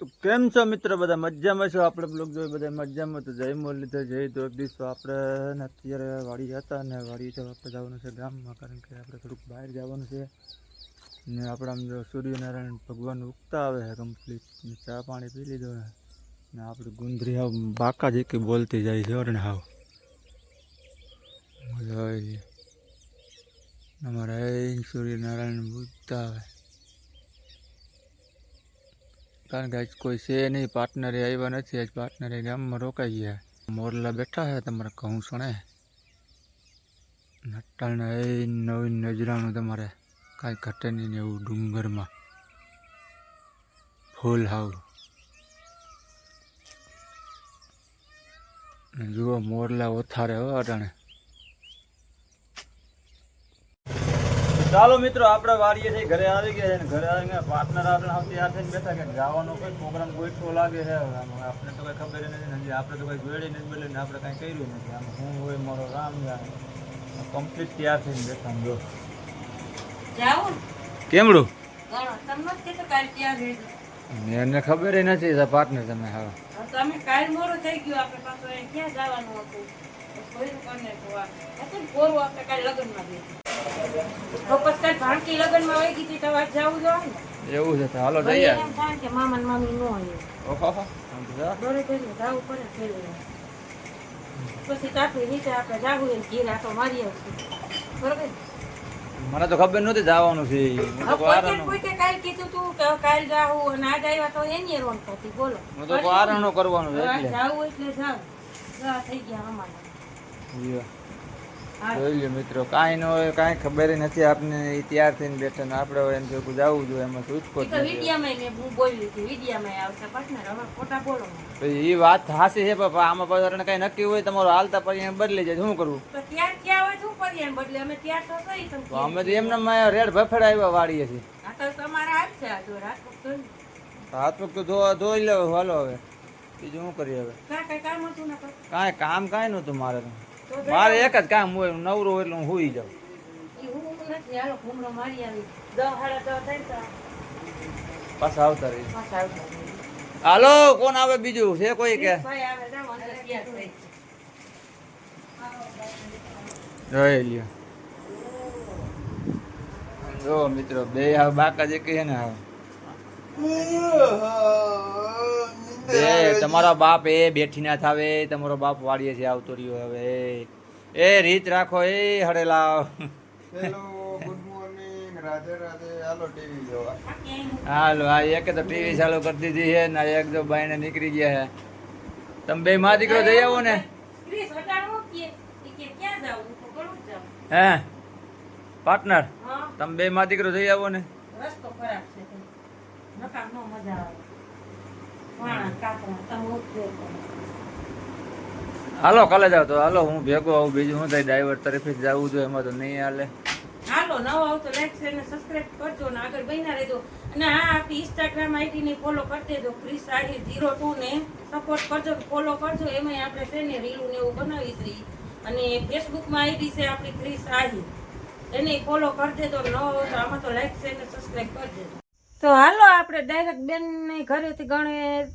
તો કેમ છો મિત્ર? બધા મજામાં છો? આપણે બ્લોગ જોઈ બધા મજામાં. તો જય મુરલીધર, જય દ્વારકાધીશ. તો આપણે અત્યારે વાડી હતા ને વાડી તો આપણે જવાનું છે ગામમાં, કારણ કે આપણે થોડુંક બહાર જવાનું છે ને આપણે આમ જો સૂર્યનારાયણ ભગવાન ઉગતા આવે છે કમ્પ્લીટ, ચા પાણી પી લીધો ને આપણે ગુંદરી હાવ બાકા જેકી બોલતી જાય છે ને હાવ મજા આવી. અમારે સૂર્યનારાયણ ઉગતા આવે કારણ કે આજ કોઈ છે નહીં, પાર્ટનરે આવ્યા નથી. આજ પાર્ટનરે ગામમાં રોકાઈ ગયા. મોરલા બેઠા છે તમારે કહું સણે નટાણે એ નવીન નજરાનું તમારે કાંઈ ઘટે નહીં એવું ડુંગરમાં ફૂલ હાવ. જુઓ મોરલા ઓથારે હો અટાણે. ચાલો મિત્રો, આપણે વાડીએથી ઘરે આવી ગયા છે ને ઘરે આવીને પાર્ટનર આપણે તૈયાર થઈને બેઠા કે જવાનો કોઈ પ્રોગ્રામ ગોઠવો લાગે છે. આપણે તો કંઈ ખબર નથી, હજી આપણે તો કંઈ જોડે નથી બોલે ને આપણે કાંઈ કર્યું નથી. આમ હું હોય મારો રામ જાણે કમ્પ્લીટ તૈયાર થઈને બેઠા. જો કેમડું એને ખબર નથી પાર્ટનર તમે હા તમે કાલ મોડું થઈ ગયું. આપણે પાછું ક્યાં જવાનું હતું આપણે કાલ લગ્નમાં તો પછી ભાણકી લગ્નમાં વહી ગઈ તો વાત જવું જોઈએ ને. એવું છે. હાલો જઈએ. એમ થાય કે મામા ને મામી નો હોય ઓહો દોરે જવું પડે થયેલું. પછી તાપી નીચે આપણે જાવું એમ ઘીર આટો મારી આવશું. બરોબર. મને તો ખબર નહોતી જવાનું છે. કોઈ કાલ કીધું તું કે કાલ જાવું અને આજ આવ્યા તો એની રોન થતી. બોલો હું તો આરણો કરવાનું છે એટલે જાવું એટલે જાવ. થઈ ગયા અમારે જોઈ લો મિત્રો, કાંઈ ન હોય, કાંઈ ખબર નથી આપને. તૈયાર થઈને બેઠા ને આપણે એમ જો જવું જોઈએ એમાં છૂટકો એ વાત સાચી છે. પણ આમાં પાછું કઈ નક્કી હોય તમારું હાલતા પછી બદલી જાય શું કરવું? અમે તો એમને રેડ ભફેડા આવ્યા વાળીએ છીએ. હાથ પગ તો ધોઈ લેવો. હાલો હવે બીજું શું કરીએ? હવે કાંઈ કામ કાંઈ નહોતું મારે. મારે એક જ કામ હોય, નવરો હોય એટલે હું સુઈ જાઉં. પાછા આવતા રહી. હાલો કોણ આવે બીજું છે કોઈ કે? જોઈ લ્યો જો મિત્રો, બે હવે બાકા જે કહે ને હવે તમારો બાપ એ બેઠી ના થાવે. તમારો બાપ વાડીએ છે આવતો રહ્યો. હવે એ રીત રાખો. એ હડેલા હાલો આ એક તો ટીવી ચાલુ કરી દીધી છે ને એક તો બાઈને નીકળી ગયા છે. તમે બે માં દીકરો જઈ આવો ને. હે પાર્ટનર, તમે બે માં દીકરો જઈ આવો ને. રસ્તો ખરાબ છે. નકામ નો મજા આવે. હાલો કાલે જાવ તો હાલો, હું ભેગો આવું. બીજું શું થાય, ડ્રાઈવર તરફ જ જવું જોઈએ એમાં તો નહીં હાલે. હાલો નવો આવ તો લાઈક શેર ને સબસ્ક્રાઇબ કરજો ને આગળ બન્યા રહેજો. અને હા આપણી ઇન્સ્ટાગ્રામ આઈડી ને ફોલો કરી દેજો. ક્રિસ આહી 02 ને સપોર્ટ કરજો, ફોલો કરજો. એમાં આપણે છે ને રીલું ને એવું બનાવી છે. અને ફેસબુક માં આઈડી છે આપણી ક્રિસ આહી, એને ફોલો કરી દેજો. ન હોય તો આમાં તો લાઈક શેર ને સબસ્ક્રાઇબ કરી દેજો. તો હાલો આપણે ડાયરેક્ટ બેન ને ઘરેથી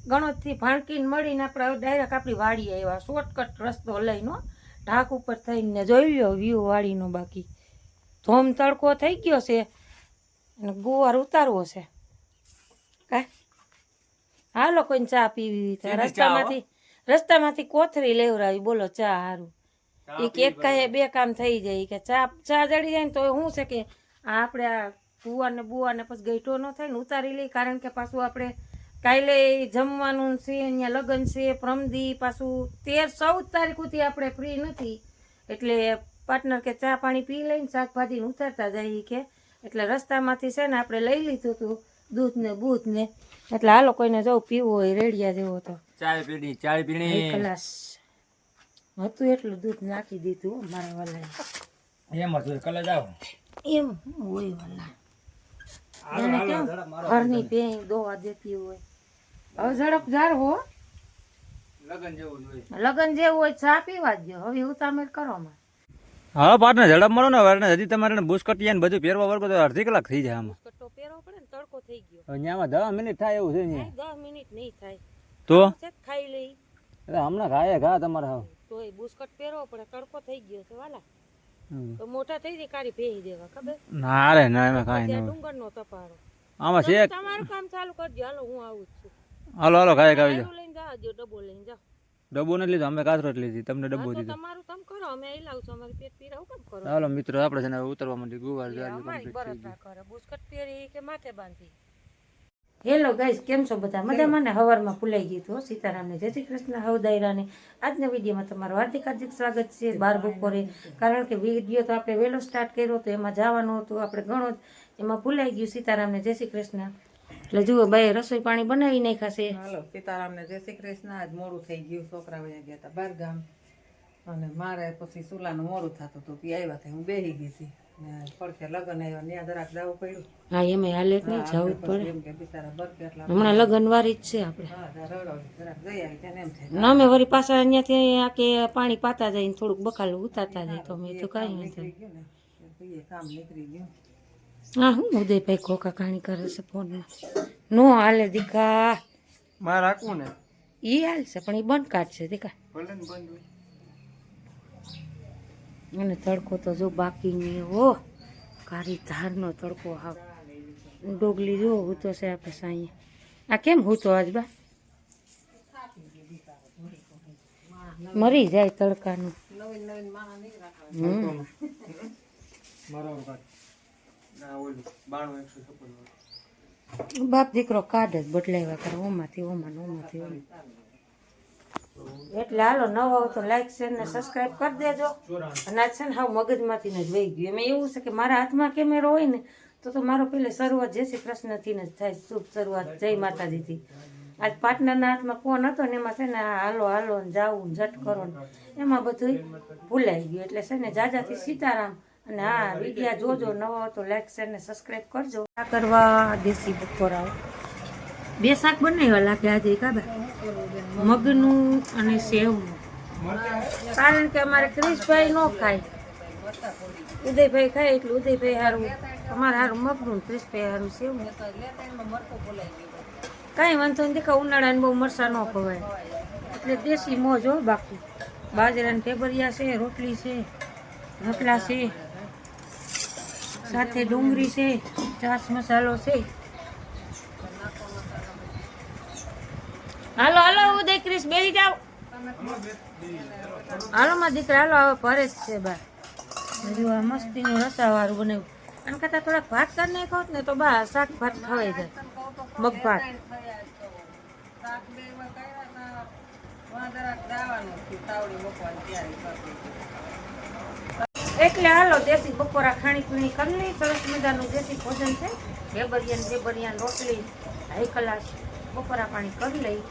ગણોથી ભાણકીને મળીને આપણે ડાયરેક્ટ આપણી વાડી આવ્યા. શોર્ટકટ રસ્તો લઈને ઢાક ઉપર થઈને જોઈ લો વ્યૂ વાડીનો. બાકી ધોમ તડકો થઈ ગયો છે અને ગુવાર ઉતારવો છે. હાલો કોઈને ચા પીવી રસ્તામાંથી કોથરી લેવરાવી. બોલો ચા હારું એક કહે બે કામ થઈ જાય કે ચા જડી જાય ને તો શું છે કે આપણે આ કુવાને બુવાને પછી ગઈઠો ન થાય ને ઉતારી લઈ. કારણ કે પાછું આપણે કાલે જમવાનું છે, અહીંયા લગ્ન છે, પ્રમદી પાછું 13-14 તારીખ સુધી આપણે ફ્રી નથી. એટલે પાર્ટનર કે ચા પાણી પી લઈને શાકભાજીને ઉતારતા જઈએ કે. એટલે રસ્તામાંથી છે ને આપણે લઈ લીધું હતું દૂધ ને બૂધ ને. એટલે હાલો કોઈને જવું પીવું હોય રેડિયા જેવો તો ચાય પીણી ગ્લાસ હતું એટલું દૂધ નાખી દીધું મારા વાલા. એમ જ કલે જાવ એમ હોય વાલા. એને કેમ ઘરની ભેંસ દોવા દેતી હોય. હવે ઝડપ જાર હો, લગન જેવું હોય ચા પીવા જ દો. હવે ઉતામેર કરો માં. હા પાર્ટનર ઝડપ મળો ને. હજી તમારે બુસ્કટિયા ને બધું પહેરવા વર્ગો તો અડધી કલાક થઈ જાય. આમાં બુસ્કટો પહેરવો પડે ને, તડકો થઈ ગયો. હવે ન્યામાં 10 મિનિટ થાય એવું છે ને? 10 મિનિટ નહીં થાય તો છે ખાઈ લઈ એટલે હમણાં ખાય ઘા તમારે હાવ. તોય બુસ્કટ પહેરવો પડે, તડકો થઈ ગયો છે વાલા. તો મોટા થઈ જાય કાઢી પહેરી દેવા ખબર. ના રે ના એમાં કાંઈ ત્યાં નહીં. ડુંગરનો તપારો. આમાં છે તમારું કામ ચાલુ કરજો. હાલો હું આવું જ છું. હાલો હાલો ખાય ખાવી જાઓ. લઈને જાજો, ડબ્બો લઈને જાઓ. ડબ્બો નથી લીધો, અમે કાથરોટ લીધી, તમને ડબ્બો હા, તો દીધો. તમારું તમે કરો, અમે અહીં લાવું છું. અમારી પેટ પીરાવું કેમ કરો? હાલો મિત્રો આપણે છે ને હવે ઉતરવા માંડી. ગુવાર જાજુ અમારી કમ્પ્લીટ થઈ બરતરા ગઈ. કરે, બુસ્કટ પહેરી કે માથે બાંધી. હેલો ગાઈસ, કેમ છો બધા? મજામાં ને? હવારમાં ભૂલાઈ ગયું હતું. સીતારામને જય શ્રી કૃષ્ણ હવદાયરાને. આજના વિડીયોમાં તમારું હાર્દિક હાર્દિક સ્વાગત છે. 12 બપોરે, કારણ કે વિડીયો તો આપણે વહેલો સ્ટાર્ટ કર્યો તો એમાં જવાનું હતું આપણે ઘણો જ, એમાં ભૂલાઈ ગયું. સીતારામને જય શ્રી કૃષ્ણ. એટલે જુઓ ભાઈ રસોઈ પાણી બનાવી નાખાશે. હાલો સીતારામને જય શ્રી કૃષ્ણ. આજ મોડું થઈ ગયું, છોકરા વયા ગયા હતા બાર ગામ, અને મારે પછી સુલાનું મોડું થતું હતું. તે આવ્યા હતા, હું બેસી ગઈ હતી ને પડખે લગ્ન આવ્યા, ત્યાં જરાક જવું પડ્યું. હા એમાં હાલે જ નહીં, જવું જ પડે. એમ કે બિચારા બરકે એટલા હમણાં લગ્ન વારી જ છે આપણે. હા રડો જરાક જઈ આવી તેને એમ થાય ના અમે વળી પાછા અહીંયાથી આ કે પાણી પાતા જાય ને થોડુંક બકાલું ઉતારતા જાય તો મેં તો કાંઈ નથી. નીકળી ગયું ને એટલે કામ નીકળી ગયું. હા હું ઉદયભાઈ ખોખા ખાણી કરે છે ફોનમાં. નો હાલે દીકા, મારે રાખવું ને? ઈ હાલશે પણ ઈ બંધ કાઢશે દીકા. ભલે ને બંધ હોય. અને તડકો તો જો બાકી નહીં હો, કારી ધારનો તડકો હાવ. ડોગલી જો હૂતો છે આપણે સાંઈ. આ કેમ હૂતો આજ બા? મરી જાય તડકાનું. નવીન નવીન માણસ નીકળ્યા. બરાબર કાઢ. ના ઓલું 92 156. બાપ દીકરો કાર્ડ જ બદલાવ્યા કરે, ઓમાંથી ઓમાં ને ઓમાંથી ઓમાં. એટલે હાલો નવો હોય તો લાઈક શેર ને સબસ્ક્રાઇબ કરી દેજો. અને આજ છે ને હાવ મગજમાંથી ને જ વહી ગયું. એમાં એવું છે કે મારા હાથમાં કેમેરો હોય ને તો મારો પેલે શરૂઆત જય શ્રી કૃષ્ણથી ને જ થાય, શુભ શરૂઆત જય માતાજીથી. આજ પાર્ટનરના હાથમાં ફોન હતો ને એમાં છે ને હાલો હાલો ને જાવું ને ઝટ કરો ને એમાં બધું ભૂલાઈ ગયું. એટલે છે ને જાજાથી સીતારામ. અને હા વિડીયા જોજો, નવો હોય તો લાઈક શેર ને સબસ્ક્રાઇબ કરજો. આ કરવા દેશી બપોરાઓ 2 શાક બનાવ્યા લાગે આજે કાબા, મગનું અને સેવનું. કારણ કે અમારે ક્રિશભાઈ ન ખાય, ઉદયભાઈ ખાય એટલે ઉદયભાઈ સારું અમારે સારું મગનું, ક્રિશભાઈ સારું સેવનું. કાંઈ વાંધો નથી, દેખા ઉનાળાને બહુ મરચાં ન ખવાય એટલે દેશી મોજ હો. બાકી બાજરાના ટેબરિયા છે, રોટલી છે, રોટલા છે, સાથે ડુંગળી છે, ચાસ મસાલો છે. હાલો હાલો ઉદય ક્રિશ બેસી જાવ. હાલો માં દીકરા હાલો, હવે પરેશ છે બા. હજુ આ મસ્તીનું રસાવાળું બનાવ્યું. આને કરતાં થોડાક ભાત કરી નાખો ને તો બા શાક ભાત ખવાઈ જાય, મગ ભાત. શાક બે એવા કર્યા હતા, વાં જરાક દાવાનું હતું, તાવડી મૂકવાની તૈયારી કરતી હતી. એટલે હાલો દેશી બપોરા ખાણી પીણી કરી લઈ. સરસ મજાનું દેશી ભોજન છે, ઢેબરિયા રોટલી, 1 કલાક બપોરા પાણી કરી લઈ.